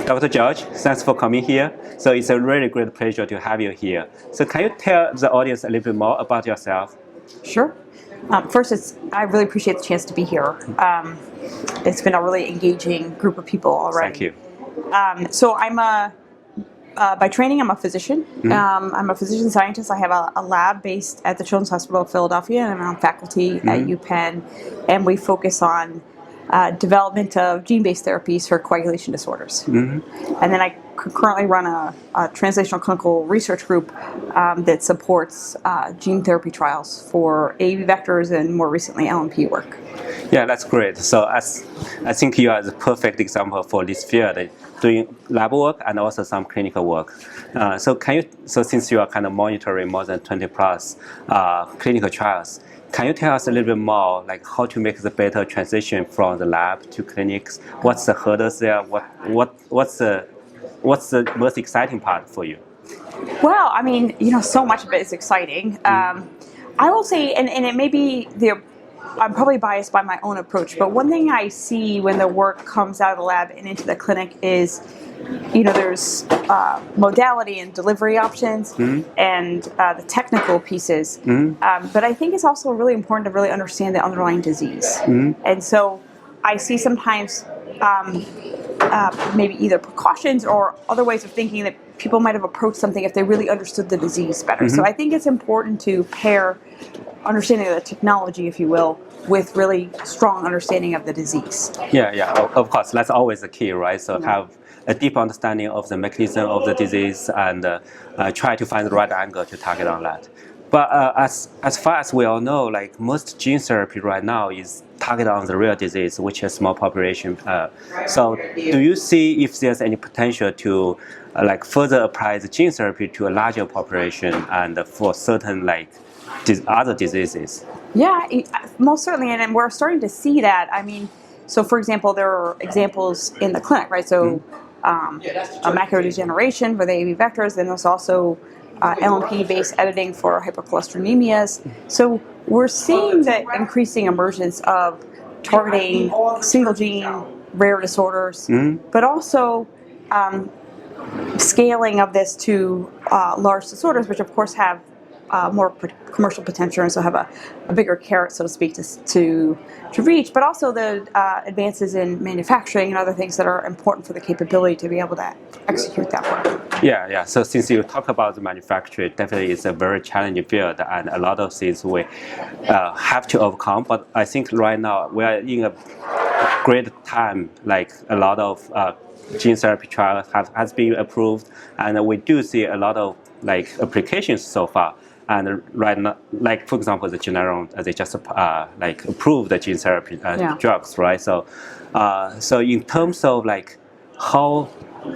Dr. George, thanks for coming here. So it's a really great pleasure to have you here. So can you tell the audience a little bit more about yourself? Sure. First, I really appreciate the chance to be here. It's been a really engaging group of people already. Thank you. So by training, I'm a physician. I'm a physician scientist. I have a lab based at the Children's Hospital of Philadelphia, and I'm on faculty at UPenn, and we focus on development of gene-based therapies for coagulation disorders. And then I currently run a translational clinical research group that supports gene therapy trials for AAV vectors and more recently LNP work. Yeah, that's great. So I think you are the perfect example for this field, doing lab work and also some clinical work. So since you are kind of monitoring more than 20 plus clinical trials, can you tell us a little bit more, like how to make the better transition from the lab to clinics? What's the hurdles there? What's the most exciting part for you? Well, I mean, so much of it is exciting. I will say, and it may be I'm probably biased by my own approach, but one thing I see when the work comes out of the lab and into the clinic is, there's modality and delivery options and the technical pieces. But I think it's also really important to really understand the underlying disease. And so I see sometimes maybe either precautions or other ways of thinking that people might have approached something if they really understood the disease better. So I think it's important to pair understanding of the technology, if you will, with really strong understanding of the disease. Yeah, of course, that's always the key, right? So have a deep understanding of the mechanism of the disease and try to find the right angle to target on that. But as far as we all know, like most gene therapy right now is targeted on the real disease, which is small population. So do you see if there's any potential to further apply the gene therapy to a larger population and for certain other diseases? Yeah, most certainly, and we're starting to see that. I mean, so for example, there are examples in the clinic, right? So a macular degeneration for the AAV vectors, then there's also LNP-based editing for hypercholesterolemias. So we're seeing the increasing emergence of targeting single gene rare disorders, but also scaling of this to large disorders, which of course have more commercial potential and so have a bigger carrot, so to speak, to reach, but also the advances in manufacturing and other things that are important for the capability to be able to execute that work. Yeah. So since you talk about the manufacturing, definitely it's a very challenging field and a lot of things we have to overcome. But I think right now we are in a great time, like a lot of gene therapy trials has been approved, and we do see a lot of applications so far. And right now, for example, the Regeneron, they just approved the gene therapy drugs, right? So, in terms of how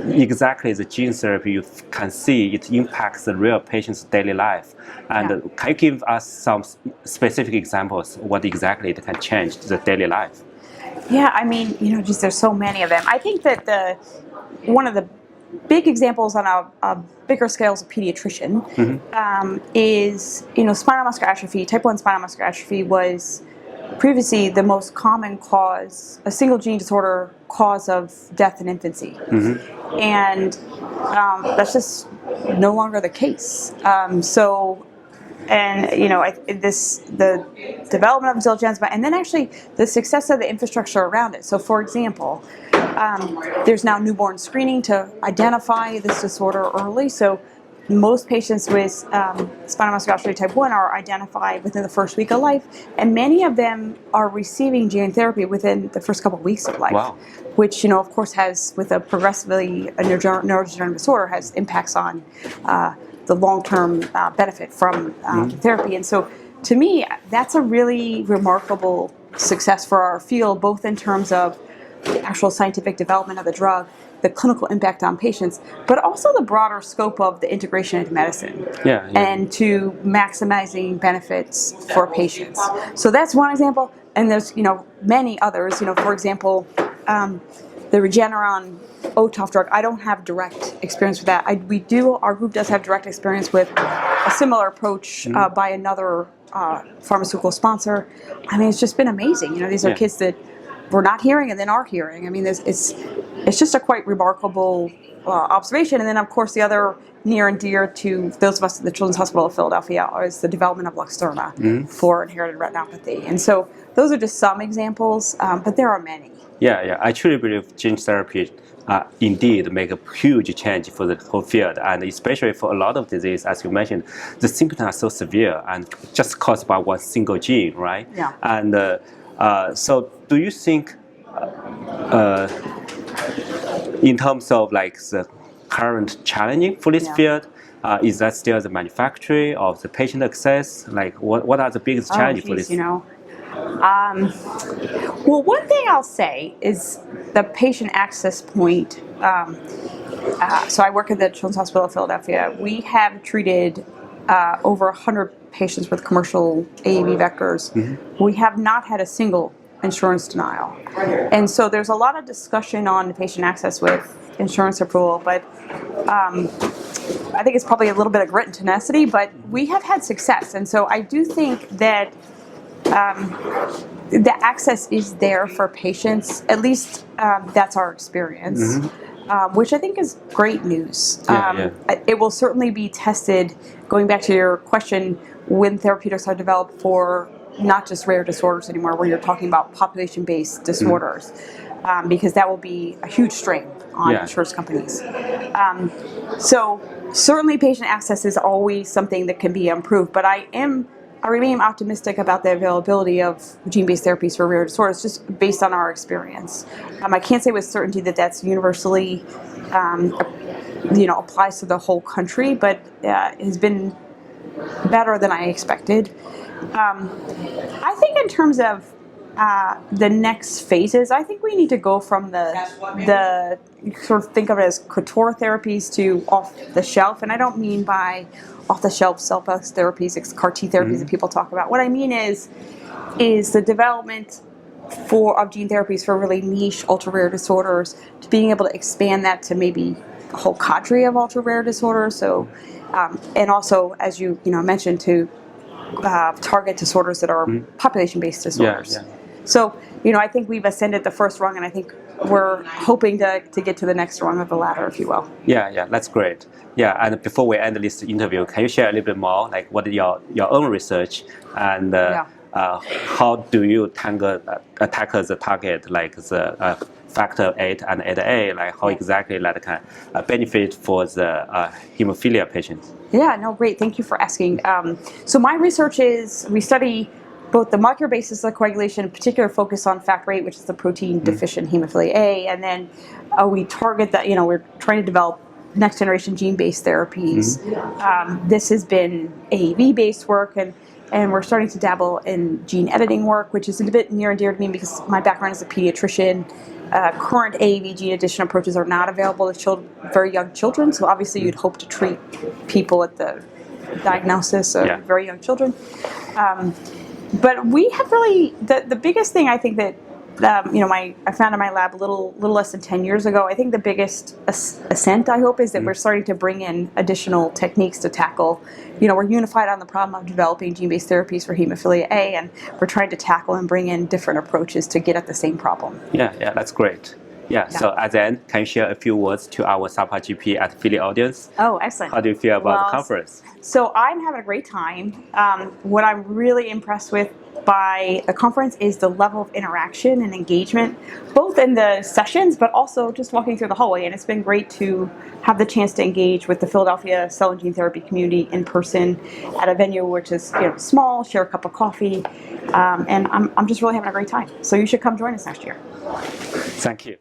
exactly the gene therapy you can see it impacts the real patient's daily life, and can you give us some specific examples what exactly it can change the daily life? Yeah, I mean, there's so many of them. I think that one of the big examples on a bigger scale as a pediatrician is, spinal muscular atrophy. Type 1 spinal muscular atrophy was previously the most common cause, a single gene disorder cause of death in infancy. And that's just no longer the case. The development of Zolgensma, and then actually the success of the infrastructure around it. So, for example, there's now newborn screening to identify this disorder early. So, most patients with spinal muscular atrophy type 1 are identified within the first week of life, and many of them are receiving gene therapy within the first couple of weeks of life. Wow. Which, of course, has, with a progressively neurodegenerative disorder, has impacts on the long-term benefit from therapy. And so, to me, that's a really remarkable success for our field, both in terms of the actual scientific development of the drug, the clinical impact on patients, but also the broader scope of the integration into medicine and to maximizing benefits for patients. So that's one example, and there's many others. For example, the Regeneron OTOF drug. I don't have direct experience with that. Our group does have direct experience with a similar approach by another pharmaceutical sponsor. I mean, it's just been amazing. These are kids that we're not hearing and then are hearing. I mean, it's just a quite remarkable observation. And then, of course, the other near and dear to those of us at the Children's Hospital of Philadelphia is the development of Luxturna for inherited retinopathy. And so those are just some examples, but there are many. Yeah. I truly believe gene therapy indeed make a huge change for the whole field, and especially for a lot of disease, as you mentioned, the symptoms are so severe and just caused by one single gene, right? Yeah. And so do you think in terms of like the current challenging for this field, is that still the manufacturing or the patient access? Like what are the biggest challenges for this? Well, one thing I'll say is the patient access point. So I work at the Children's Hospital of Philadelphia. We have treated over 100 patients with commercial AAV vectors. We have not had a single insurance denial. And so there's a lot of discussion on patient access with insurance approval, but I think it's probably a little bit of grit and tenacity, but we have had success. And so I do think that the access is there for patients, at least that's our experience, which I think is great news. It will certainly be tested, going back to your question, when therapeutics are developed for not just rare disorders anymore, where you're talking about population-based disorders, because that will be a huge strain on insurance companies. So certainly patient access is always something that can be improved, but I remain optimistic about the availability of gene-based therapies for rare disorders, just based on our experience. I can't say with certainty that that's universally, applies to the whole country, but it has been better than I expected. I think in terms of the next phases, I think we need to go from the sort of think of it as couture therapies to off the shelf, and I don't mean by off the shelf SAPA therapies, CAR T therapies that people talk about. What I mean is the development of gene therapies for really niche ultra rare disorders, to being able to expand that to maybe a whole cadre of ultra rare disorders. So, and also, as you mentioned, to target disorders that are population-based disorders. So, I think we've ascended the first rung, and I think we're hoping to get to the next rung of the ladder, if you will. Yeah, that's great. Yeah, and before we end this interview, can you share a little bit more, like what is your own research, and how do you tackle the target, like the factor 8 and 8A, like how exactly that can benefit for the hemophilia patients? Yeah, no, great. Thank you for asking. So my research is, we study both the molecular basis of coagulation, particular focus on factor 8, which is the protein deficient hemophilia A, and then we target that, we're trying to develop next generation gene-based therapies. This has been AAV-based work, and we're starting to dabble in gene editing work, which is a bit near and dear to me because my background is a pediatrician. Current AAV gene addition approaches are not available to very young children, so obviously you'd hope to treat people at the diagnosis of very young children. But we have really, the biggest thing I think that I found in my lab a little less than 10 years ago, I think the biggest ascent, I hope, is that we're starting to bring in additional techniques to tackle, we're unified on the problem of developing gene-based therapies for hemophilia A, and we're trying to tackle and bring in different approaches to get at the same problem. Yeah, that's great. Yeah, so at the end, can you share a few words to our SAPA-GP at Philly audience? Oh, excellent. How do you feel about the conference? So I'm having a great time. What I'm really impressed with by the conference is the level of interaction and engagement, both in the sessions, but also just walking through the hallway. And it's been great to have the chance to engage with the Philadelphia cell and gene therapy community in person at a venue which is small, share a cup of coffee, and I'm just really having a great time. So you should come join us next year. Thank you.